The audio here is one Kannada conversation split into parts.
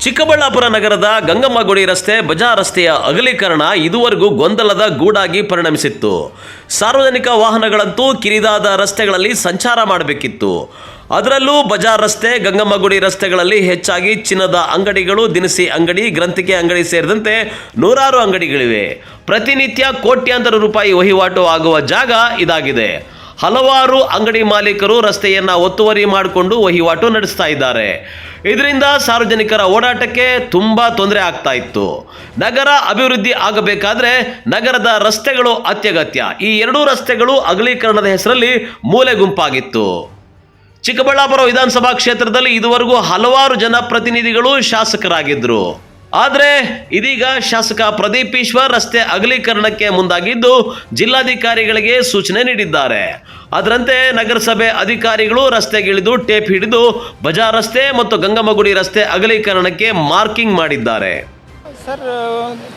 ಚಿಕ್ಕಬಳ್ಳಾಪುರ ನಗರದ ಗಂಗಮ್ಮಗುಡಿ ರಸ್ತೆ ಬಜಾರ್ ರಸ್ತೆಯ ಅಗಲೀಕರಣ ಇದುವರೆಗೂ ಗೊಂದಲದ ಗೂಡಾಗಿ ಪರಿಣಮಿಸಿತ್ತು. ಸಾರ್ವಜನಿಕ ವಾಹನಗಳಂತೂ ಕಿರಿದಾದ ರಸ್ತೆಗಳಲ್ಲಿ ಸಂಚಾರ ಮಾಡಬೇಕಿತ್ತು. ಅದರಲ್ಲೂ ಬಜಾರ್ ರಸ್ತೆ, ಗಂಗಮ್ಮಗುಡಿ ರಸ್ತೆಗಳಲ್ಲಿ ಹೆಚ್ಚಾಗಿ ಚಿನ್ನದ ಅಂಗಡಿಗಳು, ದಿನಸಿ ಅಂಗಡಿ, ಗ್ರಂಥಿಕೆ ಅಂಗಡಿ ಸೇರಿದಂತೆ ನೂರಾರು ಅಂಗಡಿಗಳಿವೆ. ಪ್ರತಿನಿತ್ಯ ಕೋಟ್ಯಾಂತರ ರೂಪಾಯಿ ವಹಿವಾಟು ಆಗುವ ಜಾಗ ಇದಾಗಿದೆ. ಹಲವಾರು ಅಂಗಡಿ ಮಾಲೀಕರು ರಸ್ತೆಯನ್ನ ಒತ್ತುವರಿ ಮಾಡಿಕೊಂಡು ವಹಿವಾಟು ನಡೆಸ್ತಾ ಇದ್ದಾರೆ. ಇದರಿಂದ ಸಾರ್ವಜನಿಕರ ಓಡಾಟಕ್ಕೆ ತುಂಬಾ ತೊಂದರೆ ಆಗ್ತಾ ಇತ್ತು. ನಗರ ಅಭಿವೃದ್ಧಿ ಆಗಬೇಕಾದ್ರೆ ನಗರದ ರಸ್ತೆಗಳು ಅತ್ಯಗತ್ಯ. ಈ ಎರಡೂ ರಸ್ತೆಗಳು ಅಗಲೀಕರಣದ ಹೆಸರಲ್ಲಿ ಮೂಲೆ ಗುಂಪಾಗಿತ್ತು. ಚಿಕ್ಕಬಳ್ಳಾಪುರ ವಿಧಾನಸಭಾ ಕ್ಷೇತ್ರದಲ್ಲಿ ಇದುವರೆಗೂ ಹಲವಾರು ಜನಪ್ರತಿನಿಧಿಗಳು ಶಾಸಕರಾಗಿದ್ದರು. ಆದರೆ ಇದೀಗ ಶಾಸಕ ಪ್ರದೀಪ್ ಈಶ್ವರ್ ರಸ್ತೆ ಅಗಲೀಕರಣಕ್ಕೆ ಮುಂದಾಗಿದ್ದು ಜಿಲ್ಲಾಧಿಕಾರಿಗಳಿಗೆ ಸೂಚನೆ ನೀಡಿದ್ದಾರೆ. ಅದರಂತೆ ನಗರಸಭೆ ಅಧಿಕಾರಿಗಳು ರಸ್ತೆಗಿಳಿದು ಟೇಪ್ ಹಿಡಿದು ಬಜಾರ್ ರಸ್ತೆ ಮತ್ತು ಗಂಗಮ್ಮಗುಡಿ ರಸ್ತೆ ಅಗಲೀಕರಣಕ್ಕೆ ಮಾರ್ಕಿಂಗ್ ಮಾಡಿದ್ದಾರೆ. ಸರ್,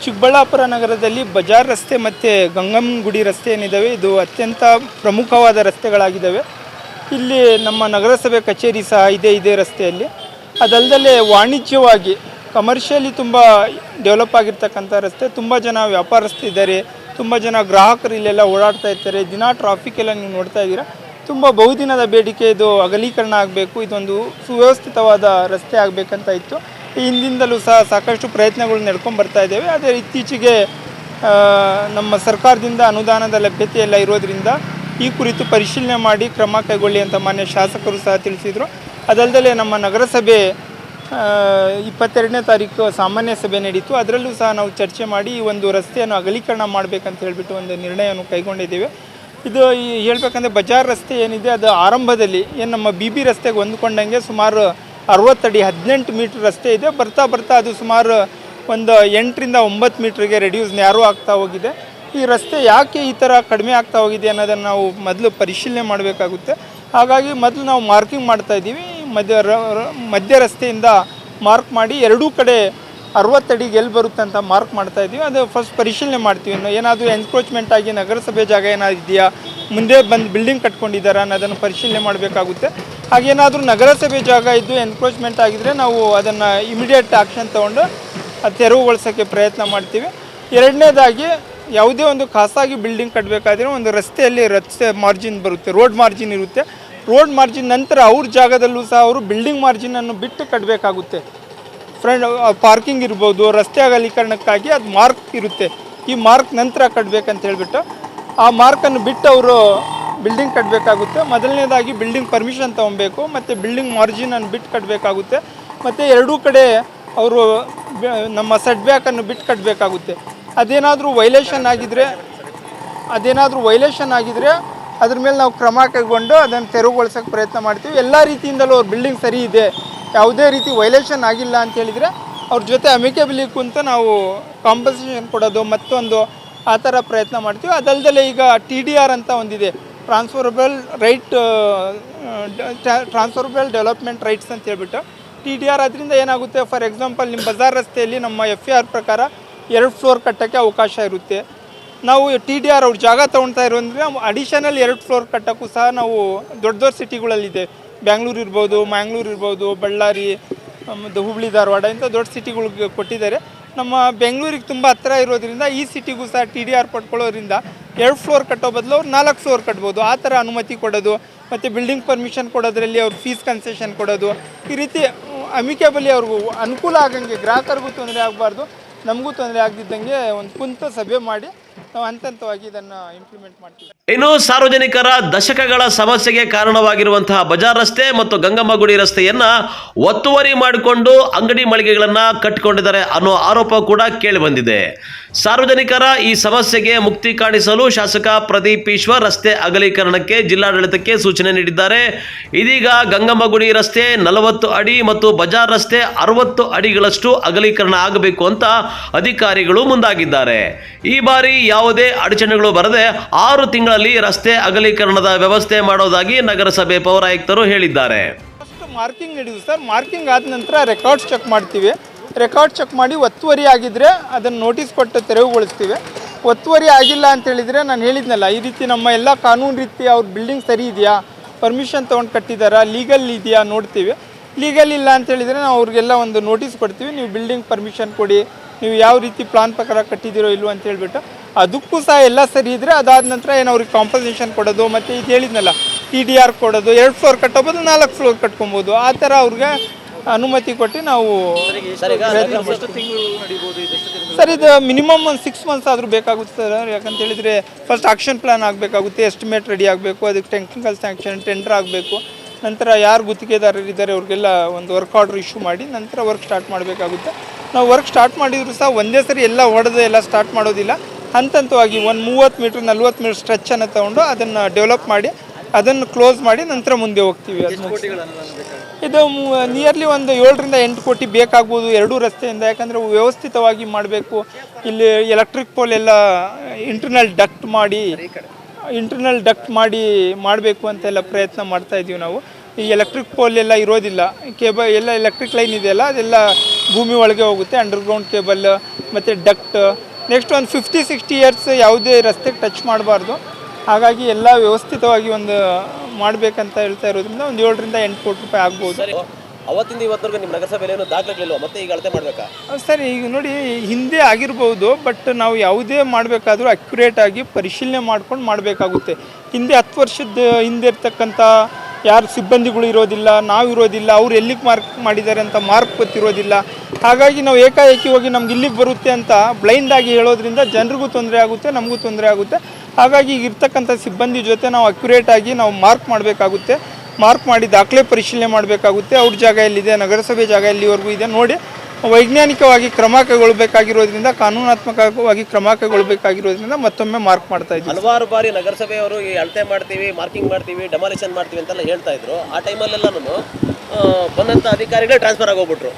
ಚಿಕ್ಕಬಳ್ಳಾಪುರ ನಗರದಲ್ಲಿ ಬಜಾರ್ ರಸ್ತೆ ಮತ್ತು ಗಂಗಮ್ಮಗುಡಿ ರಸ್ತೆ ಏನಿದ್ದಾವೆ ಇದು ಅತ್ಯಂತ ಪ್ರಮುಖವಾದ ರಸ್ತೆಗಳಾಗಿದ್ದಾವೆ. ಇಲ್ಲಿ ನಮ್ಮ ನಗರಸಭೆ ಕಚೇರಿ ಸಹ ಇದೇ ರಸ್ತೆಯಲ್ಲಿ. ಅದಲ್ಲದೆ ವಾಣಿಜ್ಯವಾಗಿ ಕಮರ್ಷಿಯಲಿ ತುಂಬ ಡೆವಲಪ್ ಆಗಿರ್ತಕ್ಕಂಥ ರಸ್ತೆ. ತುಂಬ ಜನ ವ್ಯಾಪಾರಸ್ಥರಿದ್ದಾರೆ, ತುಂಬ ಜನ ಗ್ರಾಹಕರು ಇಲ್ಲೆಲ್ಲ ಓಡಾಡ್ತಾ ಇರ್ತಾರೆ. ದಿನ ಟ್ರಾಫಿಕ್ ಎಲ್ಲ ನೀವು ನೋಡ್ತಾ ಇದ್ದೀರಾ. ತುಂಬ ಬಹುದಿನದ ಬೇಡಿಕೆ ಇದು ಅಗಲೀಕರಣ ಆಗಬೇಕು, ಇದೊಂದು ಸುವ್ಯವಸ್ಥಿತವಾದ ರಸ್ತೆ ಆಗಬೇಕಂತ ಇತ್ತು. ಈ ಹಿಂದಿಂದಲೂ ಸಹ ಸಾಕಷ್ಟು ಪ್ರಯತ್ನಗಳು ನಡ್ಕೊಂಡು ಬರ್ತಾ ಇದ್ದೇವೆ. ಆದರೆ ಇತ್ತೀಚೆಗೆ ನಮ್ಮ ಸರ್ಕಾರದಿಂದ ಅನುದಾನದ ಲಭ್ಯತೆ ಎಲ್ಲ ಇರೋದರಿಂದ ಈ ಕುರಿತು ಪರಿಶೀಲನೆ ಮಾಡಿ ಕ್ರಮ ಕೈಗೊಳ್ಳಿ ಅಂತ ಮಾನ್ಯ ಶಾಸಕರು ಸಹ ತಿಳಿಸಿದರು. ಅದಲ್ಲದೆ ನಮ್ಮ ನಗರಸಭೆ 22ನೇ ತಾರೀಕು ಸಾಮಾನ್ಯ ಸಭೆ ನಡೀತು. ಅದರಲ್ಲೂ ಸಹ ನಾವು ಚರ್ಚೆ ಮಾಡಿ ಈ ಒಂದು ರಸ್ತೆಯನ್ನು ಅಗಲೀಕರಣ ಮಾಡಬೇಕಂತ ಹೇಳಿಬಿಟ್ಟು ಒಂದು ನಿರ್ಣಯವನ್ನು ಕೈಗೊಂಡಿದ್ದೇವೆ. ಇದು ಹೇಳಬೇಕಂದ್ರೆ ಬಜಾರ್ ರಸ್ತೆ ಏನಿದೆ ಅದು ಆರಂಭದಲ್ಲಿ ಏನು ನಮ್ಮ BB ರಸ್ತೆಗೆ ಹೊಂದ್ಕೊಂಡಂಗೆ ಸುಮಾರು 60 ಅಡಿ 18 ಮೀಟ್ರ್ ರಸ್ತೆ ಇದೆ. ಬರ್ತಾ ಅದು ಸುಮಾರು ಒಂದು 8 ರಿಂದ 9 ಮೀಟ್ರಿಗೆ ರೆಡ್ಯೂಸ್ ನ್ಯಾರೋ ಆಗ್ತಾ ಹೋಗಿದೆ. ಈ ರಸ್ತೆ ಯಾಕೆ ಈ ಥರ ಕಡಿಮೆ ಆಗ್ತಾ ಹೋಗಿದೆ ಅನ್ನೋದನ್ನು ನಾವು ಮೊದಲು ಪರಿಶೀಲನೆ ಮಾಡಬೇಕಾಗುತ್ತೆ. ಹಾಗಾಗಿ ಮೊದಲು ನಾವು ಮಾರ್ಕಿಂಗ್ ಮಾಡ್ತಾ ಇದ್ದೀವಿ. ಮಧ್ಯ ರಸ್ತೆಯಿಂದ ಮಾರ್ಕ್ ಮಾಡಿ ಎರಡೂ ಕಡೆ 60 ಅಡಿಗೆ ಎಲ್ಲಿ ಬರುತ್ತೆ ಅಂತ ಮಾರ್ಕ್ ಮಾಡ್ತಾ ಇದ್ದೀವಿ. ಅದು ಫಸ್ಟ್ ಪರಿಶೀಲನೆ ಮಾಡ್ತೀವಿ. ಏನಾದರೂ ಎನ್ಕ್ರೋಚ್ಮೆಂಟ್ ಆಗಿ ನಗರಸಭೆ ಜಾಗ ಏನಾದ್ರು ಇದೆಯಾ, ಮುಂದೆ ಬಂದು ಬಿಲ್ಡಿಂಗ್ ಕಟ್ಕೊಂಡಿದ್ದಾರಾ ಅನ್ನೋದನ್ನು ಪರಿಶೀಲನೆ ಮಾಡಬೇಕಾಗುತ್ತೆ. ಹಾಗೇನಾದರೂ ನಗರಸಭೆ ಜಾಗ ಇದ್ದು ಎನ್ಕ್ರೋಚ್ಮೆಂಟ್ ಆಗಿದ್ದರೆ ನಾವು ಅದನ್ನು ಇಮಿಡಿಯೇಟ್ ಆ್ಯಕ್ಷನ್ ತೊಗೊಂಡು ತೆರವುಗೊಳಿಸೋಕ್ಕೆ ಪ್ರಯತ್ನ ಮಾಡ್ತೀವಿ. ಎರಡನೇದಾಗಿ ಯಾವುದೇ ಒಂದು ಖಾಸಗಿ ಬಿಲ್ಡಿಂಗ್ ಕಟ್ಟಬೇಕಾದ್ರೆ ಒಂದು ರಸ್ತೆಯಲ್ಲಿ ರಸ್ತೆ ಮಾರ್ಜಿನ್ ಬರುತ್ತೆ, ರೋಡ್ ಮಾರ್ಜಿನ್ ಇರುತ್ತೆ. ರೋಡ್ ಮಾರ್ಜಿನ್ ನಂತರ ಅವ್ರ ಜಾಗದಲ್ಲೂ ಸಹ ಅವರು ಬಿಲ್ಡಿಂಗ್ ಮಾರ್ಜಿನನ್ನು ಬಿಟ್ಟು ಕಟ್ಟಬೇಕಾಗುತ್ತೆ. ಪಾರ್ಕಿಂಗ್ ಇರ್ಬೋದು, ರಸ್ತೆ ಅಗಲೀಕರಣಕ್ಕಾಗಿ ಅದು ಮಾರ್ಕ್ ಇರುತ್ತೆ. ಈ ಮಾರ್ಕ್ ನಂತರ ಕಟ್ಟಬೇಕಂತ ಹೇಳಿಬಿಟ್ಟು ಆ ಮಾರ್ಕನ್ನು ಬಿಟ್ಟು ಅವರು ಬಿಲ್ಡಿಂಗ್ ಕಟ್ಟಬೇಕಾಗುತ್ತೆ. ಮೊದಲನೇದಾಗಿ ಬಿಲ್ಡಿಂಗ್ ಪರ್ಮಿಷನ್ ತೊಗೊಬೇಕು ಮತ್ತು ಬಿಲ್ಡಿಂಗ್ ಮಾರ್ಜಿನನ್ನು ಬಿಟ್ಟು ಕಟ್ಟಬೇಕಾಗುತ್ತೆ. ಮತ್ತು ಎರಡೂ ಕಡೆ ಅವರು ನಮ್ಮ ಸೆಟ್ ಬ್ಯಾಕನ್ನು ಬಿಟ್ಟು ಕಟ್ಟಬೇಕಾಗುತ್ತೆ. ಅದೇನಾದರೂ ವೈಲೇಷನ್ ಆಗಿದರೆ ಅದ್ರ ಮೇಲೆ ನಾವು ಕ್ರಮ ಕೈಗೊಂಡು ಅದನ್ನು ತೆರವುಗೊಳಿಸೋಕ್ಕೆ ಪ್ರಯತ್ನ ಮಾಡ್ತೀವಿ. ಎಲ್ಲ ರೀತಿಯಿಂದಲೂ ಅವ್ರ ಬಿಲ್ಡಿಂಗ್ ಸರಿ ಇದೆ, ಯಾವುದೇ ರೀತಿ ವೈಲೇಷನ್ ಆಗಿಲ್ಲ ಅಂತ ಹೇಳಿದರೆ ಅವ್ರ ಜೊತೆ ಅಮಿಕೇಬಲಿ ಕುಂತು ನಾವು ಕಾಂಪನ್ಸೇಷನ್ ಕೊಡೋದು ಮತ್ತೊಂದು ಆ ಥರ ಪ್ರಯತ್ನ ಮಾಡ್ತೀವಿ. ಅದಲ್ಲದೆ ಈಗ TDR ಅಂತ ಒಂದಿದೆ, ಟ್ರಾನ್ಸ್ಫರಬಲ್ ಡೆವಲಪ್ಮೆಂಟ್ ರೈಟ್ಸ್ ಅಂತ ಹೇಳ್ಬಿಟ್ಟು. TDR ಅದರಿಂದ ಏನಾಗುತ್ತೆ, ಫಾರ್ ಎಕ್ಸಾಂಪಲ್ ನಿಮ್ಮ ಬಜಾರ್ ರಸ್ತೆಯಲ್ಲಿ ನಮ್ಮ FAR ಪ್ರಕಾರ 2 ಫ್ಲೋರ್ ಕಟ್ಟೋಕ್ಕೆ ಅವಕಾಶ ಇರುತ್ತೆ. ನಾವು TDR ಅವ್ರ ಜಾಗ ತೊಗೊಳ್ತಾ ಇರೋಂದರೆ ಅಡಿಷನಲ್ 2 ಫ್ಲೋರ್ ಕಟ್ಟೋಕ್ಕೂ ಸಹ ನಾವು ದೊಡ್ಡ ಸಿಟಿಗಳಲ್ಲಿದೆ. ಬ್ಯಾಂಗ್ಳೂರು ಇರ್ಬೋದು, ಮ್ಯಾಂಗ್ಳೂರು ಇರ್ಬೋದು, ಬಳ್ಳಾರಿ, ಮತ್ತು ಹುಬ್ಳಿ, ಧಾರವಾಡ ಇಂಥ ದೊಡ್ಡ ಸಿಟಿಗಳಿಗೆ ಕೊಟ್ಟಿದ್ದಾರೆ. ನಮ್ಮ ಬೆಂಗಳೂರಿಗೆ ತುಂಬ ಹತ್ತಿರ ಇರೋದ್ರಿಂದ ಈ ಸಿಟಿಗೂ ಸಹ TDR ಪಡ್ಕೊಳ್ಳೋದ್ರಿಂದ 2 ಫ್ಲೋರ್ ಕಟ್ಟೋ ಬದಲು ಅವ್ರು 4 ಫ್ಲೋರ್ ಕಟ್ಬೋದು. ಆ ಥರ ಅನುಮತಿ ಕೊಡೋದು ಮತ್ತು ಬಿಲ್ಡಿಂಗ್ ಪರ್ಮಿಷನ್ ಕೊಡೋದ್ರಲ್ಲಿ ಅವ್ರು ಫೀಸ್ ಕನ್ಸೆಷನ್ ಕೊಡೋದು, ಈ ರೀತಿ ಅಮಿಕೇಬಲಿ ಅವ್ರಿಗೂ ಅನುಕೂಲ ಆಗಂಗೆ, ಗ್ರಾಹಕರಿಗೂ ತೊಂದರೆ ಆಗಬಾರ್ದು, ನಮಗೂ ತೊಂದರೆ ಆಗದಿದ್ದಂಗೆ ಒಂದು ಕುಂತ ಸಭೆ ಮಾಡಿ ನಾವು ಹಂತವಾಗಿ ಇದನ್ನು ಇಂಪ್ಲಿಮೆಂಟ್ ಮಾಡ್ತೀವಿ. ಇನ್ನು ಸಾರ್ವಜನಿಕರ ದಶಕಗಳ ಸಮಸ್ಯೆಗೆ ಕಾರಣವಾಗಿರುವಂತಹ ಬಜಾರ್ ರಸ್ತೆ ಮತ್ತು ಗಂಗಮ್ಮಗುಡಿ ರಸ್ತೆಯನ್ನ ಒತ್ತುವರಿ ಮಾಡಿಕೊಂಡು ಅಂಗಡಿ ಮಳಿಗೆಗಳನ್ನ ಕಟ್ಟಿಕೊಂಡಿದ್ದಾರೆ ಅನ್ನೋ ಆರೋಪ ಕೂಡ ಕೇಳಿ ಬಂದಿದೆ. ಸಾರ್ವಜನಿಕರ ಈ ಸಮಸ್ಯೆಗೆ ಮುಕ್ತಿ ಕಾಣಿಸಲು ಶಾಸಕ ಪ್ರದೀಪ್ ಈಶ್ವರ್ ರಸ್ತೆ ಅಗಲೀಕರಣಕ್ಕೆ ಜಿಲ್ಲಾಡಳಿತಕ್ಕೆ ಸೂಚನೆ ನೀಡಿದ್ದಾರೆ. ಇದೀಗ ಗಂಗಮ್ಮಗುಡಿ ರಸ್ತೆ 40 ಅಡಿ ಮತ್ತು ಬಜಾರ್ ರಸ್ತೆ 60 ಅಡಿಗಳಷ್ಟು ಅಗಲೀಕರಣ ಆಗಬೇಕು ಅಂತ ಅಧಿಕಾರಿಗಳು ಮುಂದಾಗಿದ್ದಾರೆ. ಈ ಬಾರಿ ಯಾವುದೇ ಅಡಚಣೆಗಳು ಬರದೆ 6 ತಿಂಗಳಲ್ಲಿ ರಸ್ತೆ ಅಗಲೀಕರಣದ ವ್ಯವಸ್ಥೆ ಮಾಡೋದಾಗಿ ನಗರಸಭೆ ಪೌರಾಯುಕ್ತರು ಹೇಳಿದ್ದಾರೆ. ಮಾರ್ಕಿಂಗ್ ನಡೆಯುತ್ತೆ ಸರ್. ಮಾರ್ಕಿಂಗ್ ಆದ ನಂತರ ರೆಕಾರ್ಡ್ಸ್ ಚೆಕ್ ಮಾಡ್ತೀವಿ. ರೆಕಾರ್ಡ್ ಚೆಕ್ ಮಾಡಿ ಒತ್ತುವರಿ ಆಗಿದ್ದರೆ ಅದನ್ನು ನೋಟಿಸ್ ಕೊಟ್ಟು ತೆರವುಗೊಳಿಸ್ತೀವಿ. ಒತ್ತುವರಿ ಆಗಿಲ್ಲ ಅಂತ ಹೇಳಿದರೆ ನಾನು ಹೇಳಿದ್ನಲ್ಲ, ಈ ರೀತಿ ನಮ್ಮ ಎಲ್ಲ ಕಾನೂನು ರೀತಿ ಅವ್ರ ಬಿಲ್ಡಿಂಗ್ ಸರಿ ಇದೆಯಾ, ಪರ್ಮಿಷನ್ ತೊಗೊಂಡು ಕಟ್ಟಿದ್ದಾರಾ, ಲೀಗಲ್ ಇದೆಯಾ ನೋಡ್ತೀವಿ. ಲೀಗಲ್ ಇಲ್ಲ ಅಂತ ಹೇಳಿದರೆ ನಾವು ಅವ್ರಿಗೆಲ್ಲ ಒಂದು ನೋಟಿಸ್ ಕೊಡ್ತೀವಿ, ನೀವು ಬಿಲ್ಡಿಂಗ್ ಪರ್ಮಿಷನ್ ಕೊಡಿ, ನೀವು ಯಾವ ರೀತಿ ಪ್ಲಾನ್ ಪ್ರಕಾರ ಕಟ್ಟಿದ್ದೀರೋ ಇಲ್ವೋ ಅಂತ ಹೇಳ್ಬಿಟ್ಟು. ಅದಕ್ಕೂ ಸಹ ಎಲ್ಲ ಸರಿ ಇದ್ದರೆ ಅದಾದ ನಂತರ ಏನು ಅವ್ರಿಗೆ ಕಾಂಪನ್ಸೇಷನ್ ಕೊಡೋದು, ಮತ್ತು ಇದು ಹೇಳಿದ್ನಲ್ಲ TDR ಕೊಡೋದು, 2 ಫ್ಲೋರ್ ಕಟ್ಟಬೋದು, 4 ಫ್ಲೋರ್ ಕಟ್ಕೊಬೋದು, ಆ ಥರ ಅವ್ರಿಗೆ ಅನುಮತಿ ಕೊಟ್ಟು ನಾವು ಸರ್ ಇದು ಮಿನಿಮಮ್ ಒಂದು 6 ಮಂತ್ಸ್ ಆದರೂ ಬೇಕಾಗುತ್ತೆ ಸರ್. ಯಾಕಂತ ಹೇಳಿದರೆ ಫಸ್ಟ್ ಆಕ್ಷನ್ ಪ್ಲಾನ್ ಆಗಬೇಕಾಗುತ್ತೆ, ಎಸ್ಟಿಮೇಟ್ ರೆಡಿ ಆಗಬೇಕು, ಅದಕ್ಕೆ ಟೆಕ್ನಿಕಲ್ ಸ್ಯಾಂಕ್ಷನ್ ಟೆಂಡರ್ ಆಗಬೇಕು, ನಂತರ ಯಾರು ಗುತ್ತಿಗೆದಾರರಿದ್ದಾರೆ ಅವ್ರಿಗೆಲ್ಲ ಒಂದು ವರ್ಕ್ ಆರ್ಡರ್ ಇಶ್ಯೂ ಮಾಡಿ ನಂತರ ವರ್ಕ್ ಸ್ಟಾರ್ಟ್ ಮಾಡಬೇಕಾಗುತ್ತೆ. ನಾವು ವರ್ಕ್ ಸ್ಟಾರ್ಟ್ ಮಾಡಿದರೂ ಸಹ ಒಂದೇ ಸರಿ ಎಲ್ಲ ಹೊಡೆದು ಎಲ್ಲ ಸ್ಟಾರ್ಟ್ ಮಾಡೋದಿಲ್ಲ, ಹಂತವಾಗಿ ಒಂದು 30 ಮೀಟ್ರ್ 40 ಮೀಟ್ರ್ ಸ್ಟ್ರೆಚ್ಚನ್ನು ತೊಗೊಂಡು ಅದನ್ನು ಡೆವಲಪ್ ಮಾಡಿ ಅದನ್ನು ಕ್ಲೋಸ್ ಮಾಡಿ ನಂತರ ಮುಂದೆ ಹೋಗ್ತೀವಿ. ಇದು ನಿಯರ್ಲಿ ಒಂದು 7 ರಿಂದ 8 ಕೋಟಿ ಬೇಕಾಗ್ಬೋದು ಎರಡೂ ರಸ್ತೆಯಿಂದ. ಯಾಕಂದರೆ ವ್ಯವಸ್ಥಿತವಾಗಿ ಮಾಡಬೇಕು. ಇಲ್ಲಿ ಎಲೆಕ್ಟ್ರಿಕ್ ಪೋಲ್ ಎಲ್ಲ ಇಂಟರ್ನಲ್ ಡಕ್ಟ್ ಮಾಡಿ ಮಾಡಬೇಕು ಅಂತೆಲ್ಲ ಪ್ರಯತ್ನ ಮಾಡ್ತಾ ಇದ್ದೀವಿ ನಾವು. ಈ ಎಲೆಕ್ಟ್ರಿಕ್ ಪೋಲ್ ಎಲ್ಲ ಇರೋದಿಲ್ಲ, ಕೇಬಲ್ ಎಲ್ಲ ಎಲೆಕ್ಟ್ರಿಕ್ ಲೈನ್ ಇದೆಯಲ್ಲ ಅದೆಲ್ಲ ಭೂಮಿ ಒಳಗೆ ಹೋಗುತ್ತೆ, ಅಂಡರ್ಗ್ರೌಂಡ್ ಕೇಬಲ್ ಮತ್ತು ಡಕ್ಟ್. ನೆಕ್ಸ್ಟ್ ಒಂದು 50-60 ಇಯರ್ಸ್ ಯಾವುದೇ ರಸ್ತೆಗೆ ಟಚ್ ಮಾಡಬಾರ್ದು. ಹಾಗಾಗಿ ಎಲ್ಲ ವ್ಯವಸ್ಥಿತವಾಗಿ ಒಂದು ಮಾಡಬೇಕಂತ ಹೇಳ್ತಾ ಇರೋದ್ರಿಂದ ಒಂದು 7 ರಿಂದ 8 ಕೋಟಿ ರೂಪಾಯಿ ಆಗ್ಬೋದು. ಅವತ್ತಿಂದ ಇವತ್ತರೆಗೂ ನಿಮ್ಮ ನಗರಸಭೆಯಲ್ಲಿ ಏನು ದಾಖಲೆಗಳಿಲ್ವ, ಮತ್ತೆ ಈಗ ಅಳತೆ ಮಾಡಬೇಕಾ ಸರ್? ಈಗ ನೋಡಿ, ಹಿಂದೆ ಆಗಿರ್ಬೋದು, ಬಟ್ ನಾವು ಯಾವುದೇ ಮಾಡಬೇಕಾದ್ರೂ ಅಕ್ಯುರೇಟಾಗಿ ಪರಿಶೀಲನೆ ಮಾಡ್ಕೊಂಡು ಮಾಡಬೇಕಾಗುತ್ತೆ. ಹಿಂದೆ 10 ವರ್ಷದ ಹಿಂದೆ ಇರ್ತಕ್ಕಂಥ ಯಾರು ಸಿಬ್ಬಂದಿಗಳು ಇರೋದಿಲ್ಲ, ನಾವು ಇರೋದಿಲ್ಲ, ಅವ್ರು ಎಲ್ಲಿಗೆ ಮಾರ್ಕ್ ಮಾಡಿದ್ದಾರೆ ಅಂತ ಮಾರ್ಕ್ ಗೊತ್ತಿರೋದಿಲ್ಲ. ಹಾಗಾಗಿ ನಾವು ಏಕಾಏಕಿ ಹೋಗಿ ನಮ್ಗೆ ಇಲ್ಲಿಗೆ ಬರುತ್ತೆ ಅಂತ ಬ್ಲೈಂಡಾಗಿ ಹೇಳೋದ್ರಿಂದ ಜನರಿಗೂ ತೊಂದರೆ ಆಗುತ್ತೆ, ನಮಗೂ ತೊಂದರೆ ಆಗುತ್ತೆ. ಹಾಗಾಗಿ ಈಗ ಇರ್ತಕ್ಕಂಥ ಸಿಬ್ಬಂದಿ ಜೊತೆ ನಾವು ಅಕ್ಯುರೇಟಾಗಿ ನಾವು ಮಾರ್ಕ್ ಮಾಡಬೇಕಾಗುತ್ತೆ, ಮಾರ್ಕ್ ಮಾಡಿ ದಾಖಲೆ ಪರಿಶೀಲನೆ ಮಾಡಬೇಕಾಗುತ್ತೆ. ಅವ್ರ ಜಾಗ ಎಲ್ಲಿದೆ, ನಗರಸಭೆ ಜಾಗ ಎಲ್ಲಿವರೆಗೂ ಇದೆ ನೋಡಿ ವೈಜ್ಞಾನಿಕವಾಗಿ ಕ್ರಮ ಕೈಗೊಳ್ಳಬೇಕಾಗಿರೋದ್ರಿಂದ, ಕಾನೂನಾತ್ಮಕವಾಗಿ ಕ್ರಮ ಕೈಗೊಳ್ಳಬೇಕಾಗಿರೋದ್ರಿಂದ ಮತ್ತೊಮ್ಮೆ ಮಾರ್ಕ್ ಮಾಡ್ತಾ ಇದ್ದೀವಿ. ಹಲವಾರು ಬಾರಿ ನಗರಸಭೆಯವರು ಈ ಅಳತೆ ಮಾಡ್ತೀವಿ, ಮಾರ್ಕಿಂಗ್ ಮಾಡ್ತೀವಿ, ಡೆಮಾಲಿಷನ್ ಮಾಡ್ತೀವಿ ಅಂತೆಲ್ಲ ಹೇಳ್ತಾ ಇದ್ರು. ಆ ಟೈಮಲ್ಲೆಲ್ಲ ಬಂದಂಥ ಅಧಿಕಾರಿಗಳೇ ಟ್ರಾನ್ಸ್ಫರ್ ಆಗೋಗ್ಬಿಟ್ರು.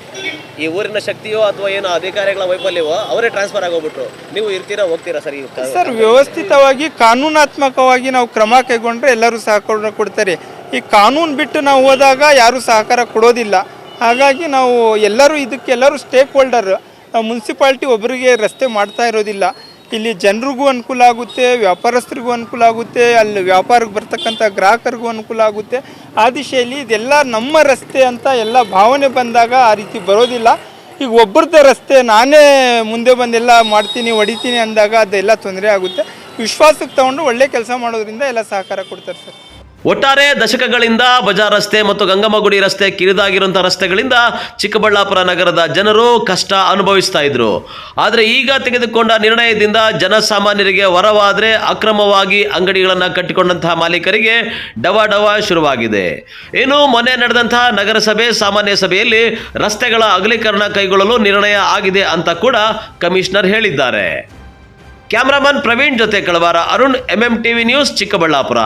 ಈ ಊರಿನ ಶಕ್ತಿಯೋ ಅಥವಾ ಏನೋ ಅಧಿಕಾರಿಗಳ ವೈಫಲ್ಯವೋ ಅವರೇ ಟ್ರಾನ್ಸ್ಫರ್ ಆಗೋಗ್ಬಿಟ್ರು. ನೀವು ಇರ್ತೀರಾ ಹೋಗ್ತೀರಾ ಸರ್? ಸರ್, ವ್ಯವಸ್ಥಿತವಾಗಿ ಕಾನೂನಾತ್ಮಕವಾಗಿ ನಾವು ಕ್ರಮ ಕೈಗೊಂಡ್ರೆ ಎಲ್ಲರೂ ಸಹಕಾರ ಕೊಡ್ತಾರೆ. ಈ ಕಾನೂನು ಬಿಟ್ಟು ನಾವು ಹೋದಾಗ ಯಾರೂ ಸಹಕಾರ ಕೊಡೋದಿಲ್ಲ. ಹಾಗಾಗಿ ನಾವು ಎಲ್ಲರೂ ಸ್ಟೇಕ್ ಹೋಲ್ಡರ್. ನಾವು ಮುನ್ಸಿಪಾಲ್ಟಿ ಒಬ್ಬರಿಗೆ ರಸ್ತೆ ಮಾಡ್ತಾ ಇರೋದಿಲ್ಲ. ಇಲ್ಲಿ ಜನರಿಗೂ ಅನುಕೂಲ ಆಗುತ್ತೆ, ವ್ಯಾಪಾರಸ್ಥರಿಗೂ ಅನುಕೂಲ ಆಗುತ್ತೆ, ಅಲ್ಲಿ ವ್ಯಾಪಾರಕ್ಕೆ ಬರ್ತಕ್ಕಂಥ ಗ್ರಾಹಕರಿಗೂ ಅನುಕೂಲ ಆಗುತ್ತೆ. ಆ ದಿಶೆಯಲ್ಲಿ ಇದೆಲ್ಲ ನಮ್ಮ ರಸ್ತೆ ಅಂತ ಎಲ್ಲ ಭಾವನೆ ಬಂದಾಗ ಆ ರೀತಿ ಬರೋದಿಲ್ಲ. ಈಗ ಒಬ್ಬರದ್ದೇ ರಸ್ತೆ ನಾನೇ ಮುಂದೆ ಬಂದೆಲ್ಲ ಮಾಡ್ತೀನಿ ಹೊಡಿತೀನಿ ಅಂದಾಗ ಅದೆಲ್ಲ ತೊಂದರೆ ಆಗುತ್ತೆ. ವಿಶ್ವಾಸಕ್ಕೆ ತಗೊಂಡು ಒಳ್ಳೆ ಕೆಲಸ ಮಾಡೋದ್ರಿಂದ ಎಲ್ಲ ಸಹಕಾರ ಕೊಡ್ತಾರೆ ಸರ್. ಒಟ್ಟಾರೆ ದಶಕಗಳಿಂದ ಬಜಾರ್ ರಸ್ತೆ ಮತ್ತು ಗಂಗಮ್ಮಗುಡಿ ರಸ್ತೆ ಕಿರಿದಾಗಿರುವಂತಹ ರಸ್ತೆಗಳಿಂದ ಚಿಕ್ಕಬಳ್ಳಾಪುರ ನಗರದ ಜನರು ಕಷ್ಟ ಅನುಭವಿಸ್ತಾ ಇದ್ರು. ಆದರೆ ಈಗ ತೆಗೆದುಕೊಂಡ ನಿರ್ಣಯದಿಂದ ಜನಸಾಮಾನ್ಯರಿಗೆ ವರವಾದರೆ ಅಕ್ರಮವಾಗಿ ಅಂಗಡಿಗಳನ್ನು ಕಟ್ಟಿಕೊಂಡಂತಹ ಮಾಲೀಕರಿಗೆ ಡವ ಶುರುವಾಗಿದೆ. ಇನ್ನು ಮೊನ್ನೆ ನಡೆದಂತಹ ನಗರಸಭೆ ಸಾಮಾನ್ಯ ಸಭೆಯಲ್ಲಿ ರಸ್ತೆಗಳ ಅಗಲೀಕರಣ ಕೈಗೊಳ್ಳಲು ನಿರ್ಣಯ ಆಗಿದೆ ಅಂತ ಕೂಡ ಕಮಿಷನರ್ ಹೇಳಿದ್ದಾರೆ. ಕ್ಯಾಮರಾಮನ್ ಪ್ರವೀಣ್ ಜೊತೆ ಕಳವಾರ ಅರುಣ್, MMTV ನ್ಯೂಸ್, ಚಿಕ್ಕಬಳ್ಳಾಪುರ.